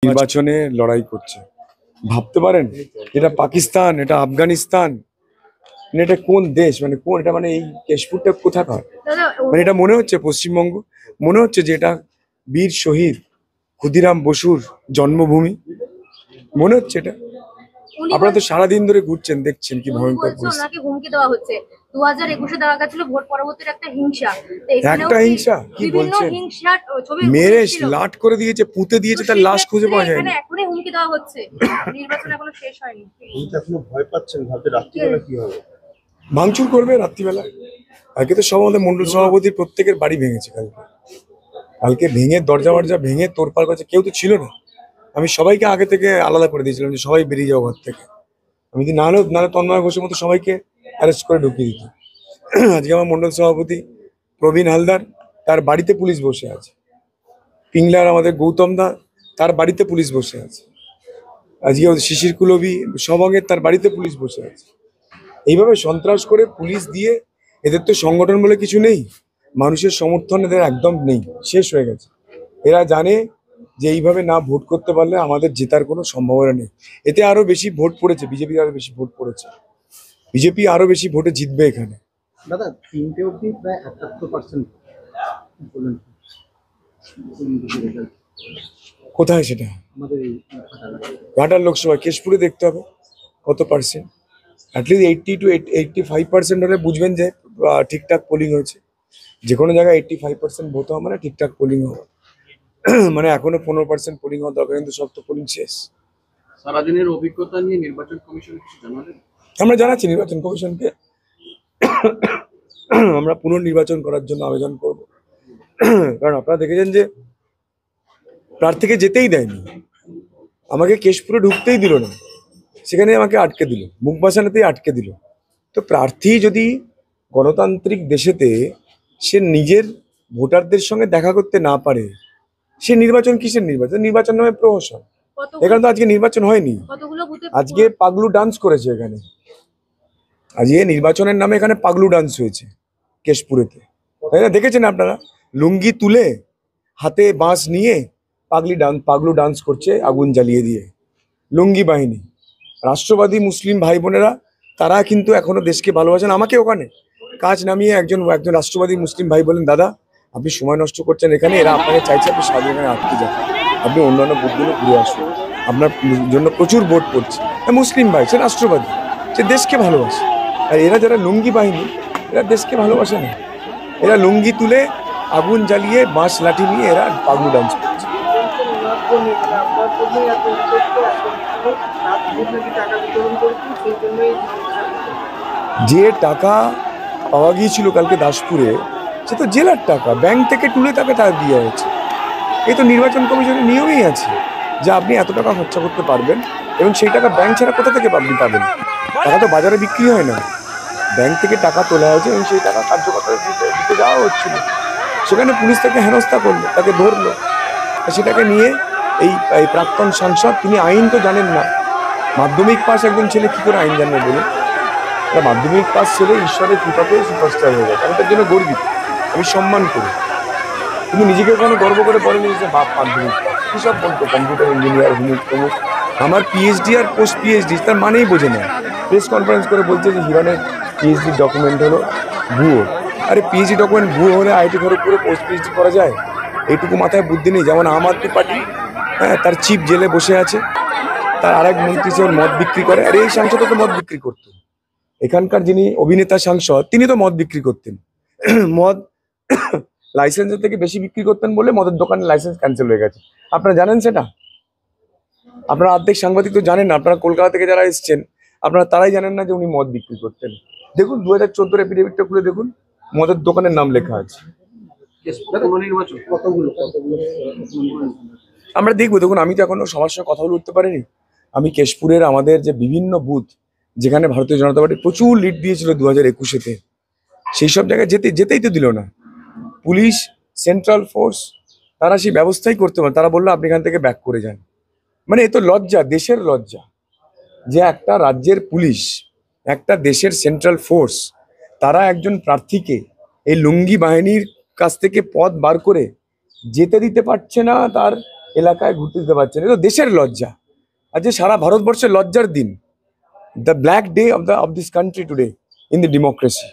নির্বাচনে লড়াই করছে। ভাবতে পারেন এটা পাকিস্তান, এটা আফগানিস্তান, মানে এটা কোন দেশ, মানে কোন এটা, মানে এই কেশপুরটা কোথাকার? মানে এটা মনে হচ্ছে পশ্চিমবঙ্গ, মনে হচ্ছে যে এটা বীর শহীদ ক্ষুদিরাম বসুর জন্মভূমি, মনে হচ্ছে এটা। আপনারা তো সারাদিন ধরে ঘুরছেন, দেখছেন কি ভয়ঙ্কর ওনাকে হুমকি দেওয়া হচ্ছে। 2021-এ দেওয়া গেছিল ভোট পরবর্তীর একটা হিংসা। তো এখানেও একটা হিংসা কি বিভিন্ন বলছেন? হিংসার ছবি মেরে উঠেছিল। লাট করে দিয়েছে, পুঁতে দিয়েছে, তার লাশ খুঁজে পাওয়া যায়নি। এখানে এখনই হুমকি দেওয়া হচ্ছে, নির্বাচন এখনো শেষ হয়নি। এখনো ভয় পাচ্ছেন, ভাবতে রাত্রিবেলা কি হবে? ভাঙচুর করবে রাত্রিবেলা। আজকে তো সব আমাদের মন্ডল সভাপতির প্রত্যেকের বাড়ি ভেঙেছে কালকে। কালকে ভেঙে দরজা ফরজা ভেঙে তোড়পাড় করেছে, কেউ তো ছিল না। আমি সবাইকে আগে থেকে আলাদা করে দিয়েছিলাম যে সবাই বেরিয়ে যাও ঘর থেকে। আমি যদি নাহলে তন্ময় ঘোষের মতো সবাইকে অ্যারেস্ট করে ঢুকিয়ে দিত। আজকে আমার মন্ডল সভাপতি প্রবীণ হালদার, তার বাড়িতে পুলিশ বসে আছে। পিংলার আমাদের গৌতম দা, তার বাড়িতে পুলিশ বসে আছে। আজকে শিশির কুলবি সবঙ্গের, তার বাড়িতে পুলিশ বসে আছে। এইভাবে সন্ত্রাস করে পুলিশ দিয়ে, এদের তো সংগঠন বলে কিছু নেই, মানুষের সমর্থন এদের একদম নেই, শেষ হয়ে গেছে। এরা জানে যে এইভাবে না ভোট করতে পারলে আমাদের জেতার কোনো সম্ভাবনা নেই। এতে আরো বেশি ভোট পড়েছে, বিজেপির আরো বেশি ভোট পড়েছে, বিজেপি আরো বেশি ভোটে জিতবে এখানে। দাদা, 3টে অবধি প্রায় 71% বললেন কোথায় সেটা? আমাদের এই ঘাটাল লোকসভা, কেশপুরে দেখতে হবে কত পার্সেন্ট। অ্যাটলিস্ট 80 to 85% হলে বুঝবেন যে ঠিকঠাক পোলিং হয়েছে। যে কোনো জায়গায় 85% ভোট হওয়া মানে ঠিকঠাক পোলিং হওয়া। মানে এখনো 15% পোলিং হওয়া দরকার, কিন্তু সব তো পোলিং শেষ। সারাদিনের অভিজ্ঞতা নিয়ে নির্বাচন কমিশন কিছু জানালেন? আমরা জানাচ্ছি নির্বাচন কমিশনকে, আমরা পুনর্নির্বাচন করার জন্য আবেদন করব। কারণ আপনারা দেখেছেন যে প্রার্থীকে যেতেই দেয়নি, আমাকে কেশপুরে ঢুকতেই দিল না, সেখানে আমাকে আটকে দিল, মুখ বাসানোতেই আটকে দিল। তো প্রার্থী যদি গণতান্ত্রিক দেশেতে সে নিজের ভোটারদের সঙ্গে দেখা করতে না পারে, সে নির্বাচন কিসের নির্বাচন? নির্বাচন নামে প্রহসন। এখানে তো আজকে নির্বাচন হয়নি, আজকে পাগলু ডান্স করেছে এখানে। আজকে নির্বাচনের নামে এখানে পাগলু ডান্স হয়েছে কেশপুরেতে, তাই না? দেখেছেন আপনারা, লুঙ্গি তুলে হাতে বাঁশ নিয়ে পাগলু ডান্স করছে আগুন জ্বালিয়ে দিয়ে। লুঙ্গি বাহিনী, রাষ্ট্রবাদী মুসলিম ভাই বোনেরা, তারা কিন্তু এখনো দেশকে ভালোবাসেন। আমাকে ওখানে কাজ নামিয়ে একজন রাষ্ট্রবাদী মুসলিম ভাই বলেন, দাদা আপনি সময় নষ্ট করছেন এখানে, এরা আপনাকে চাইছে আপনি সারা এখানে আটকে যান, আপনি অন্যান্য ভোটগুলো ঘুরে আসুন, আপনার জন্য প্রচুর ভোট পড়ছে। মুসলিম ভাই, সে রাষ্ট্রবাদী, সে দেশকে ভালোবাসে। আর এরা যারা লুঙ্গি বাহিনী, এরা দেশকে ভালোবাসে না। এরা লুঙ্গি তুলে আগুন জ্বালিয়ে বাঁশ লাঠি নিয়ে এরা পাগলু ডান্স করছে। যে টাকা পাওয়া গিয়েছিল কালকে দাসপুরে, সে তো জেলার টাকা, ব্যাংক থেকে তুলে তাকে টাকা দেওয়া হয়েছে। এই তো নির্বাচন কমিশনের নিয়মেই আছে যে আপনি এত টাকা খরচা করতে পারবেন, এবং সেই টাকা ব্যাংক ছাড়া কোথা থেকে আপনি পাবেন? টাকা তো বাজারে বিক্রি হয় না, ব্যাংক থেকে টাকা তোলা হয়েছে এবং সেই টাকা কার্যকর্তা দিতে যাওয়া হচ্ছিল। সেখানে পুলিশ তাকে হেনস্থা করলো, তাকে ধরলো, সেটাকে নিয়ে এই প্রাক্তন সাংসদ, তিনি আইন তো জানেন না। মাধ্যমিক পাস একজন ছেলে কি করে আইন জানবে বলুন? মাধ্যমিক পাস ছেলে ঈশ্বরের কৃপাতে সুপারস্টার হয়ে গেছে। আমি তার জন্য গর্বিত, আমি সম্মান করি। তুমি নিজেকে ওখানে গর্ব করে বলেনি যে বাপ মাধ্যমিক পাস, কি সব বলতো কম্পিউটার ইঞ্জিনিয়ার হুমুক তমুক। আমার পিএইচডি আর পোস্ট পিএইচডি তার মানেই বোঝে না। প্রেস কনফারেন্স করে বলছে যে হিরণের পিএইচডি ডকুমেন্ট হলো ভুয়ো। আরে পিএইচডি ডকুমেন্ট ভুয়ো হলে আইটি খড়গপুরে পোস্ট পিএইচডি করা যায়? এইটুকু মাথায় বুদ্ধি নেই। যেমন আম আদমি পার্টি, হ্যাঁ, তার চিফ জেলে বসে আছে, তার আরেক মন্ত্রী সে মদ বিক্রি করে। আর এই সাংসদ তো মদ বিক্রি করতো, এখানকার যিনি অভিনেতা সাংসদ তিনি তো মদ বিক্রি করতেন। মদ লাইসেন্সের থেকে বেশি বিক্রি করতেন বলে মদের দোকানের লাইসেন্স ক্যান্সেল হয়ে গেছে। আপনারা জানেন সেটা? আপনারা অর্ধেক সাংবাদিক তো জানেন না। আপনারা কলকাতা থেকে যারা এসছেন, আপনারা তারাই জানেন না যে উনি মদ বিক্রি করতেন। দেখুন 2014 এফিডেভিটটা খুলে দেখুন, মদের দোকানের নাম লেখা আছে। আমরা দেখবো। দেখুন, আমি তো এখনো সবার সঙ্গে কথা বলে উঠতে পারিনি। আমি কেশপুরের আমাদের যে বিভিন্ন বুথ, যেখানে ভারতীয় জনতা পার্টি প্রচুর লিড দিয়েছিল 2021-তে, সেই সব জায়গায় যেতেই তো দিল না পুলিশ, সেন্ট্রাল ফোর্স। তারা সেই ব্যবস্থাই করতে পারে। তারা বললো আপনি এখান থেকে ব্যাক করে যান। মানে এ তো লজ্জা, দেশের লজ্জা, যে একটা রাজ্যের পুলিশ, একটা দেশের সেন্ট্রাল ফোর্স, তারা একজন প্রার্থীকে এই লুঙ্গি বাহিনীর কাছ থেকে পথ বার করে যেতে দিতে পারছে না, তার এলাকায় ঘুরতে দিতে পারছে না। এটা তো দেশের লজ্জা, আজকে সারা ভারতবর্ষের লজ্জার দিন, the black day of this country today in the democracy.